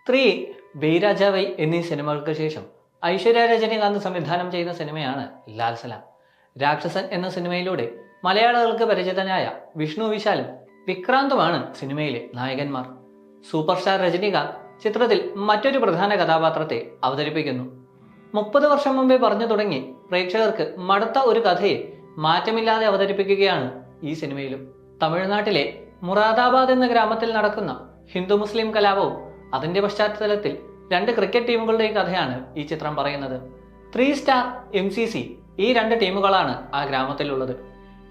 സ്ത്രീ, ബെയ്രാജാവൈ എന്നീ സിനിമകൾക്ക് ശേഷം ഐശ്വര്യ രജനീകാന്ത് സംവിധാനം ചെയ്ത സിനിമയാണ് ലാൽ സലാം. രാക്ഷസൻ എന്ന സിനിമയിലൂടെ മലയാളികൾക്ക് പരിചിതനായ വിഷ്ണു വിശാലും വിക്രാന്തുമാണ് സിനിമയിലെ നായകന്മാർ. സൂപ്പർ സ്റ്റാർ രജനീകാന്ത് ചിത്രത്തിൽ മറ്റൊരു പ്രധാന കഥാപാത്രത്തെ അവതരിപ്പിക്കുന്നു. 30 വർഷം മുമ്പേ പറഞ്ഞു തുടങ്ങി പ്രേക്ഷകർക്ക് മടുത്ത ഒരു കഥയെ മാറ്റമില്ലാതെ അവതരിപ്പിക്കുകയാണ് ഈ സിനിമയിലും. തമിഴ്നാട്ടിലെ മുറാദാബാദ് എന്ന ഗ്രാമത്തിൽ നടക്കുന്ന ഹിന്ദു മുസ്ലിം കലാപവും അതിന്റെ പശ്ചാത്തലത്തിൽ 2 ക്രിക്കറ്റ് ടീമുകളുടെയും കഥയാണ് ഈ ചിത്രം പറയുന്നത്. 3 സ്റ്റാർ MCC ഈ 2 ടീമുകളാണ് ആ ഗ്രാമത്തിലുള്ളത്.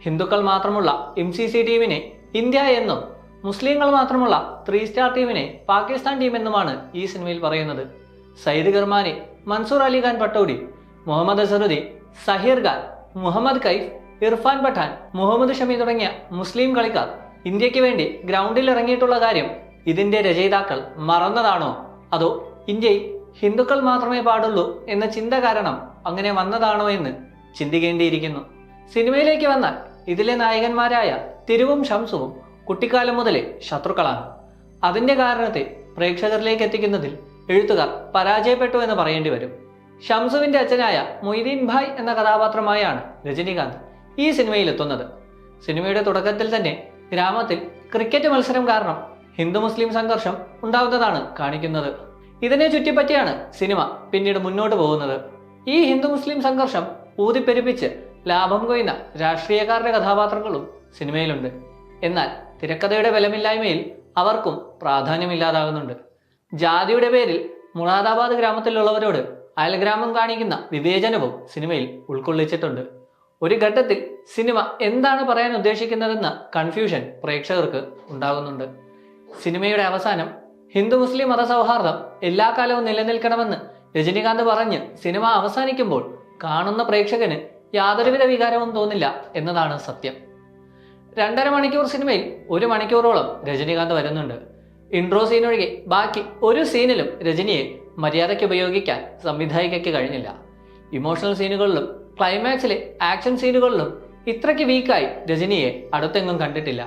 ഹിന്ദുക്കൾ മാത്രമുള്ള MCC ടീമിനെ ഇന്ത്യ എന്നും മുസ്ലിങ്ങൾ മാത്രമുള്ള 3 സ്റ്റാർ ടീമിനെ പാകിസ്ഥാൻ ടീം എന്നുമാണ് ഈ സിനിമയിൽ പറയുന്നത്. സയ്യിദ് ഗർമാനി, മൻസൂർ അലിഖാൻ പട്ടോടി, മുഹമ്മദ് അസറുദ്ദീൻ, സഹീർ ഖാൻ, മുഹമ്മദ് കൈഫ്, ഇർഫാൻ പഠാൻ, മുഹമ്മദ് ഷമി തുടങ്ങിയ മുസ്ലിം കളിക്കാർ ഇന്ത്യക്ക് വേണ്ടി ഗ്രൗണ്ടിൽ ഇറങ്ങിയിട്ടുള്ള കാര്യം ഇതിന്റെ രചയിതാക്കൾ മറന്നതാണോ, അതോ ഇന്ത്യയിൽ ഹിന്ദുക്കൾ മാത്രമേ പാടുള്ളൂ എന്ന ചിന്ത കാരണം അങ്ങനെ വന്നതാണോ എന്ന് ചിന്തിക്കേണ്ടിയിരിക്കുന്നു. സിനിമയിലേക്ക് വന്നാൽ ഇതിലെ നായകന്മാരായ തിരുവും ഷംസുവും കുട്ടിക്കാലം മുതലേ ശത്രുക്കളാണ്. അതിന്റെ കാരണത്തെ പ്രേക്ഷകരിലേക്ക് എത്തിക്കുന്നതിൽ എഴുത്തുകാർ പരാജയപ്പെട്ടു എന്ന് പറയേണ്ടി വരും. ഷംസുവിന്റെ അച്ഛനായ മൊയ്തീൻ ഭായ് എന്ന കഥാപാത്രമായാണ് രജനീകാന്ത് ഈ സിനിമയിൽ എത്തുന്നത്. സിനിമയുടെ തുടക്കത്തിൽ തന്നെ ഗ്രാമത്തിൽ ക്രിക്കറ്റ് മത്സരം കാരണം ഹിന്ദു മുസ്ലിം സംഘർഷം ഉണ്ടാവുന്നതാണ് കാണിക്കുന്നത്. ഇതിനെ ചുറ്റിപ്പറ്റിയാണ് സിനിമ പിന്നീട് മുന്നോട്ട് പോകുന്നത്. ഈ ഹിന്ദു മുസ്ലിം സംഘർഷം ഊതിപ്പെരുപ്പിച്ച് ലാഭം കൊയ്യുന്ന രാഷ്ട്രീയക്കാരുടെ കഥാപാത്രങ്ങളും സിനിമയിലുണ്ട്. എന്നാൽ തിരക്കഥയുടെ ബലമില്ലായ്മയിൽ അവർക്കും പ്രാധാന്യമില്ലാതാകുന്നുണ്ട്. ജാതിയുടെ പേരിൽ മുറാദാബാദ് ഗ്രാമത്തിലുള്ളവരോട് അയൽഗ്രാമം കാണിക്കുന്ന വിവേചനവും സിനിമയിൽ ഉൾക്കൊള്ളിച്ചിട്ടുണ്ട്. ഒരു ഘട്ടത്തിൽ സിനിമ എന്താണ് പറയാൻ ഉദ്ദേശിക്കുന്നതെന്ന കൺഫ്യൂഷൻ പ്രേക്ഷകർക്ക് ഉണ്ടാകുന്നുണ്ട്. സിനിമയുടെ അവസാനം ഹിന്ദു മുസ്ലിം മതസൗഹാർദ്ദം എല്ലാ കാലവും നിലനിൽക്കണമെന്ന് രജനീകാന്ത് പറഞ്ഞ് സിനിമ അവസാനിക്കുമ്പോൾ കാണുന്ന പ്രേക്ഷകന് യാതൊരുവിധ വികാരവും തോന്നില്ല എന്നതാണ് സത്യം. 2.5 മണിക്കൂർ സിനിമയിൽ 1 മണിക്കൂറോളം രജനീകാന്ത് വരുന്നുണ്ട്. ഇൻട്രോ സീൻ ഒഴികെ ബാക്കി ഒരു സീനിലും രജനിയെ മര്യാദയ്ക്ക് ഉപയോഗിക്കാൻ സംവിധായികയ്ക്ക് കഴിഞ്ഞില്ല. ഇമോഷണൽ സീനുകളിലും ക്ലൈമാക്സിലെ ആക്ഷൻ സീനുകളിലും ഇത്രയ്ക്ക് വീക്കായി രജനിയെ അടുത്തെങ്ങും കണ്ടിട്ടില്ല.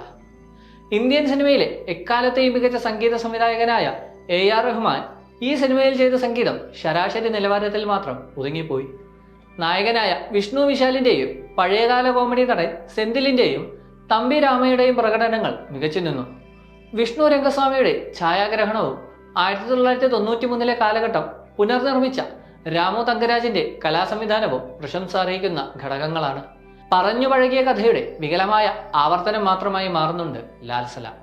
ഇന്ത്യൻ സിനിമയിലെ എക്കാലത്തെയും മികച്ച സംഗീത സംവിധായകനായ AR റഹ്മാൻ ഈ സിനിമയിൽ ചെയ്ത സംഗീതം ശരാശരി നിലവാരത്തിൽ മാത്രം ഒതുങ്ങിപ്പോയി. നായകനായ വിഷ്ണു വിശാലിന്റെയും പഴയകാല കോമഡി നടൻ സെന്തിലിന്റെയും തമ്പി രാമയുടെയും പ്രകടനങ്ങൾ മികച്ചു നിന്നു. വിഷ്ണു രംഗസ്വാമിയുടെ ഛായാഗ്രഹണവും 1993 കാലഘട്ടം പുനർനിർമ്മിച്ച രാമു തങ്കരാജിന്റെ കലാസംവിധാനവും പ്രശംസ അർഹിക്കുന്ന ഘടകങ്ങളാണ്. പറഞ്ഞു പഴകിയ കഥയുടെ വികലമായ ആവർത്തനം മാത്രമായി മാറുന്നുണ്ട് ലാൽ സലാം.